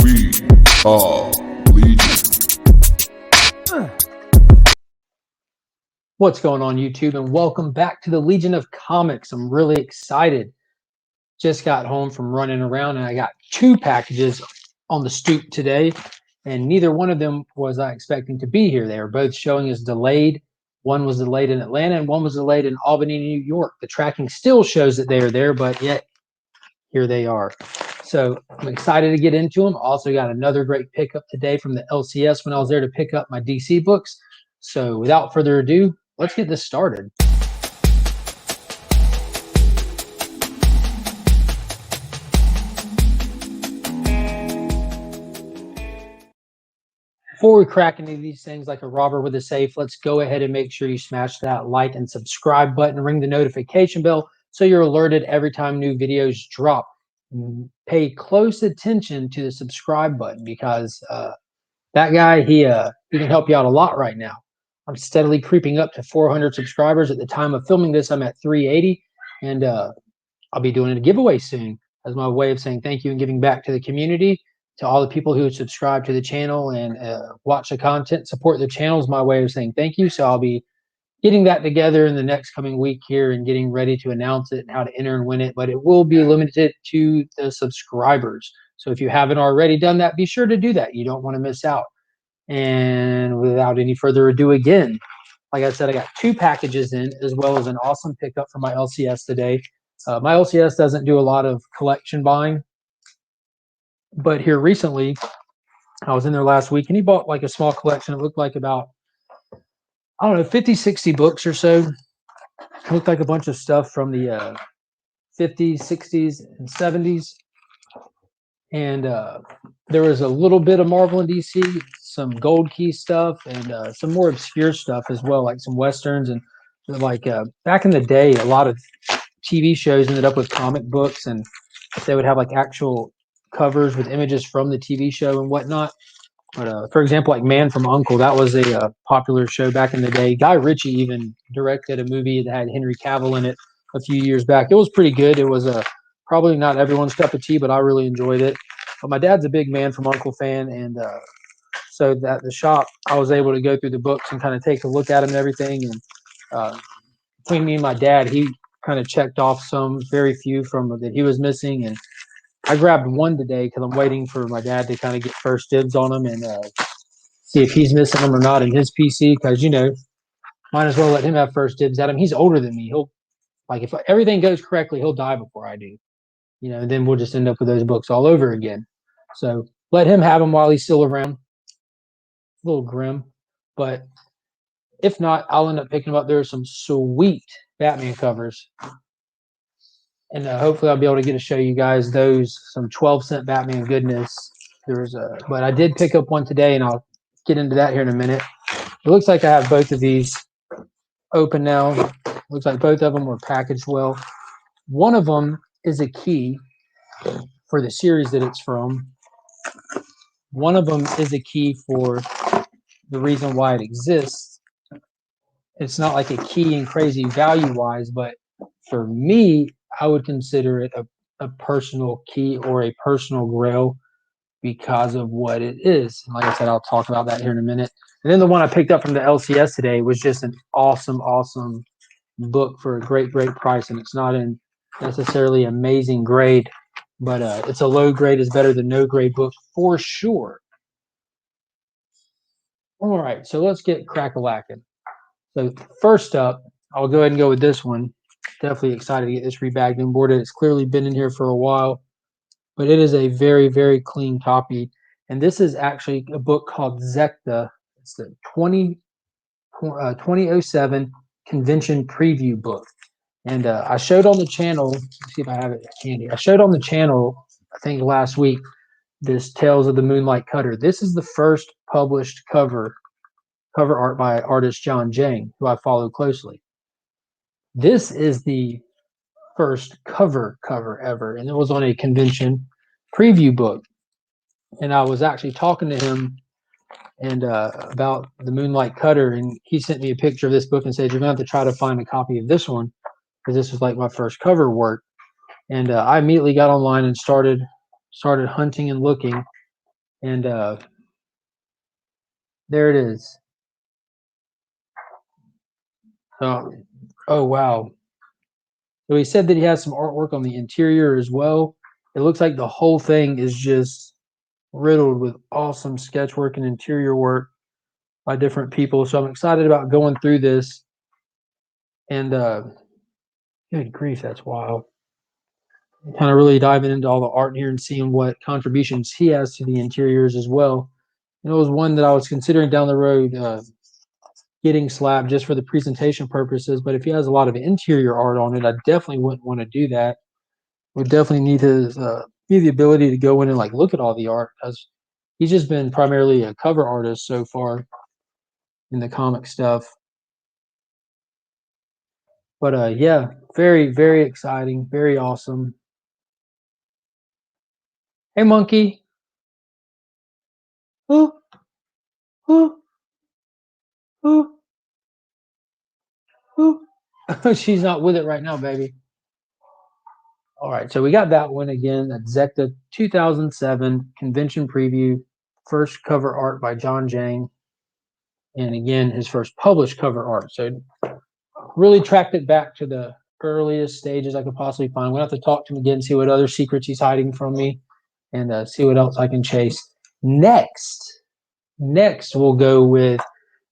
We are Legion. What's going on, YouTube, and welcome back to the Legion of Comics. I'm really excited. Just got home from running around and I got two packages on the stoop today, and neither one of them was I expecting to be here. They were both showing as delayed. One was delayed in Atlanta and one was delayed in Albany, New York. The tracking still shows that they are there, but yet here they are. So I'm excited to get into them. Also got another great pickup today from the LCS when I was there to pick up my DC books. So without further ado, let's get this started. Before we crack into these things like a robber with a safe, let's go ahead and make sure you smash that like and subscribe button, ring the notification bell so you're alerted every time new videos drop. Pay close attention to the subscribe button because that guy, he can help you out a lot right now. I'm steadily creeping up to 400 subscribers. At the time of filming this, I'm at 380, and I'll be doing a giveaway soon as my way of saying thank you and giving back to the community, to all the people who subscribe to the channel and watch the content, support the channel is my way of saying thank you. So I'll be getting that together in the next coming week here and getting ready to announce it and how to enter and win it, but it will be limited to the subscribers. So if you haven't already done that, be sure to do that. You don't want to miss out. And without any further ado, again, like I said, I got two packages in as well as an awesome pickup for my LCS today. My LCS doesn't do a lot of collection buying, but here recently, I was in there last week and he bought like a small collection. It looked like about, I don't know, 50, 60 books or so. It looked like a bunch of stuff from the 50s, 60s, and 70s. And there was a little bit of Marvel and DC, some Gold Key stuff, and some more obscure stuff as well, like some Westerns. And like back in the day, a lot of TV shows ended up with comic books, and they would have like actual covers with images from the TV show and whatnot. But for example, like Man from U.N.C.L.E., that was a popular show back in the day. Guy Ritchie even directed a movie that had Henry Cavill in it a few years back. It was pretty good. It was probably not everyone's cup of tea, but I really enjoyed it. But my dad's a big Man from U.N.C.L.E. fan, and so at the shop, I was able to go through the books and kind of take a look at them and everything. And between me and my dad, he kind of checked off some very few from that he was missing, and I grabbed one today because I'm waiting for my dad to kind of get first dibs on them and see if he's missing them or not in his PC. Because might as well let him have first dibs at him. He's older than me. He'll like if everything goes correctly, he'll die before I do. And then we'll just end up with those books all over again. So let him have them while he's still around. A little grim, but if not, I'll end up picking them up. There are some sweet Batman covers. And hopefully I'll be able to get to show you guys those, some 12-cent Batman goodness. But I did pick up one today, and I'll get into that here in a minute. It looks like I have both of these open now. Looks like both of them were packaged well. One of them is a key for the series that it's from. One of them is a key for the reason why it exists. It's not like a key in crazy value-wise, but for me, I would consider it a personal key or a personal grail because of what it is. And like I said, I'll talk about that here in a minute. And then the one I picked up from the LCS today was just an awesome, awesome book for a great, great price. And it's not in necessarily amazing grade, but it's a low grade is better than no grade book for sure. All right, so let's get crack-a-lacking. So first up, I'll go ahead and go with this one. Definitely excited to get this rebagged and boarded. It's clearly been in here for a while, but it is a very, very clean copy. And this is actually a book called Zekta. It's the 2007 convention preview book. And I showed on the channel, let's see if I have it handy. I showed on the channel, I think last week, this Tales of the Moonlight Cutter. This is the first published cover art by artist John Jang, who I follow closely. This is the first cover ever, and it was on a convention preview book. And I was actually talking to him and about the Moonlight Cutter, and he sent me a picture of this book and said, "You're going to have to try to find a copy of this one because this was like my first cover work." And I immediately got online and started hunting and looking. And there it is. Oh wow. So he said that he has some artwork on the interior as well. It looks like the whole thing is just riddled with awesome sketch work and interior work by different people. So I'm excited about going through this. And good grief, that's wild. Kind of really diving into all the art here and seeing what contributions he has to the interiors as well. And it was one that I was considering down the road getting slabbed just for the presentation purposes. But if he has a lot of interior art on it, I definitely wouldn't want to do that. Would definitely need his need the ability to go in and like look at all the art, because he's just been primarily a cover artist so far in the comic stuff. But yeah, very, very exciting, very awesome. Hey, monkey. Ooh, ooh, ooh, ooh. She's not with it right now, baby. All right, so we got that one again. That's Zekta 2007 convention preview, first cover art by John Jang, and again his first published cover art. So really tracked it back to the earliest stages I could possibly find. We'll have to talk to him again, see what other secrets he's hiding from me, and see what else I can chase. Next we'll go with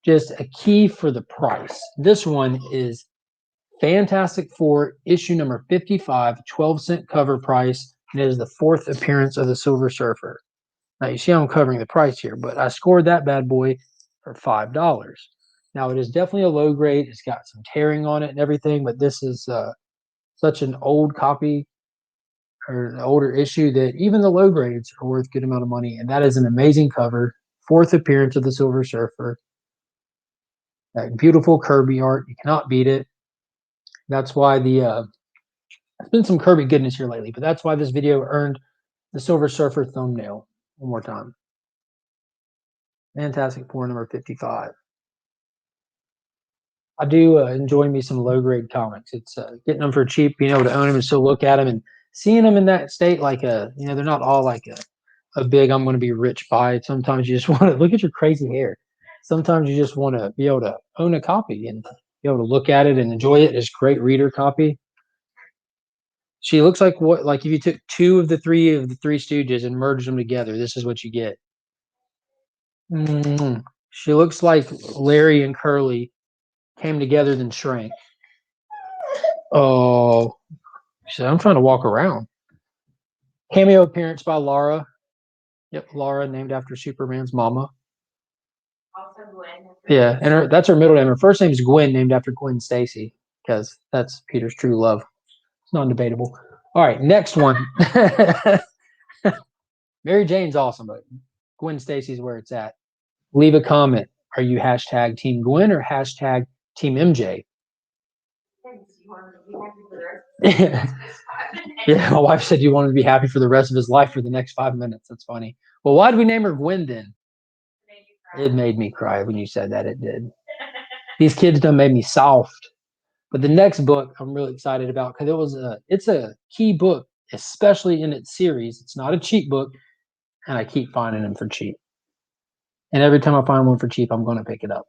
just a key for the price. This one is Fantastic Four, issue number 55, 12-cent cover price, and it is the fourth appearance of the Silver Surfer. Now, you see I'm covering the price here, but I scored that bad boy for $5. Now, it is definitely a low grade. It's got some tearing on it and everything, but this is such an old copy or an older issue that even the low grades are worth a good amount of money, and that is an amazing cover. Fourth appearance of the Silver Surfer. That beautiful Kirby art. You cannot beat it. That's why there's been some Kirby goodness here lately, but that's why this video earned the Silver Surfer thumbnail one more time. Fantastic Four number 55. I do enjoy me some low grade comics. It's getting them for cheap, being able to own them and still look at them and seeing them in that state. Like they're not all like a big I'm going to be rich buy. Sometimes you just want to look at your crazy hair. Sometimes you just want to be able to own a copy and be able to look at it and enjoy it as great reader copy. She looks like what, like if you took two of the Three Stooges and merged them together, this is what you get. She looks like Larry and Curly came together then shrank. Oh, she said, I'm trying to walk around. Cameo appearance by Lara. Yep, Lara, named after Superman's mama. Also Gwen. Yeah, and that's her middle name. Her first name is Gwen, named after Gwen Stacy, because that's Peter's true love. It's non-debatable. All right, next one. Mary Jane's awesome, but Gwen Stacy's where it's at. Leave a comment. Are you hashtag Team Gwen or hashtag Team MJ? Yeah, my wife said you wanted to be happy for the rest of his life for the next 5 minutes. That's funny. Well, why did we name her Gwen then? It made me cry when you said that. It did. These kids done made me soft. But the next book I'm really excited about because it's a key book, especially in its series. It's not a cheap book, and I keep finding them for cheap. And every time I find one for cheap, I'm going to pick it up.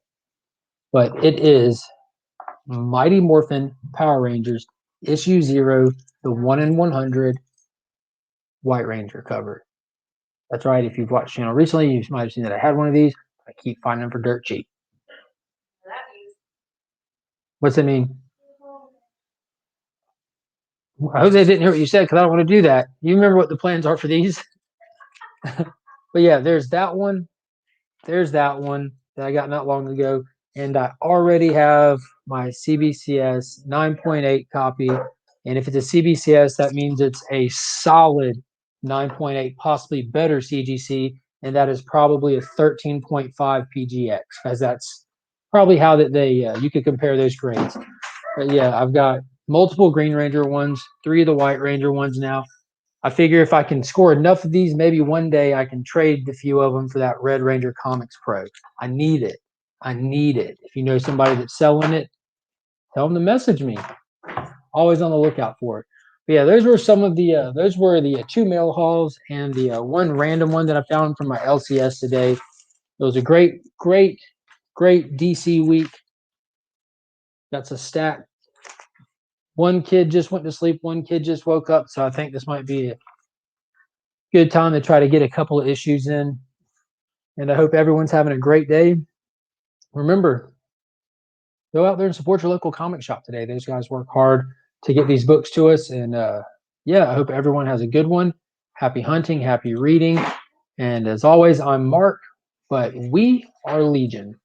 But it is Mighty Morphin Power Rangers issue 0, the 1 in 100 White Ranger cover. That's right. If you've watched the channel recently, you might have seen that I had one of these. I keep finding them for dirt cheap. What's it mean? Jose didn't hear what you said because I don't want to do that. You remember what the plans are for these? But yeah, there's that one. There's that one that I got not long ago. And I already have my CBCS 9.8 copy. And if it's a CBCS, that means it's a solid 9.8, possibly better CGC. And that is probably a 13.5 PGX, because that's probably how that you could compare those grades. But yeah, I've got multiple Green Ranger ones, 3 of the White Ranger ones now. I figure if I can score enough of these, maybe one day I can trade a few of them for that Red Ranger Comics Pro. I need it. I need it. If you know somebody that's selling it, tell them to message me. Always on the lookout for it. But yeah, those were some of the those were the two mail hauls and the one random one that I found from my LCS today. It was a great DC week. That's a stat. One kid just went to sleep, one kid just woke up, so I think this might be a good time to try to get a couple of issues in. And I hope everyone's having a great day. Remember, go out there and support your local comic shop today. Those guys work hard to get these books to us. And yeah, I hope everyone has a good one. Happy hunting, happy reading. And as always, I'm Mark, but we are Legion.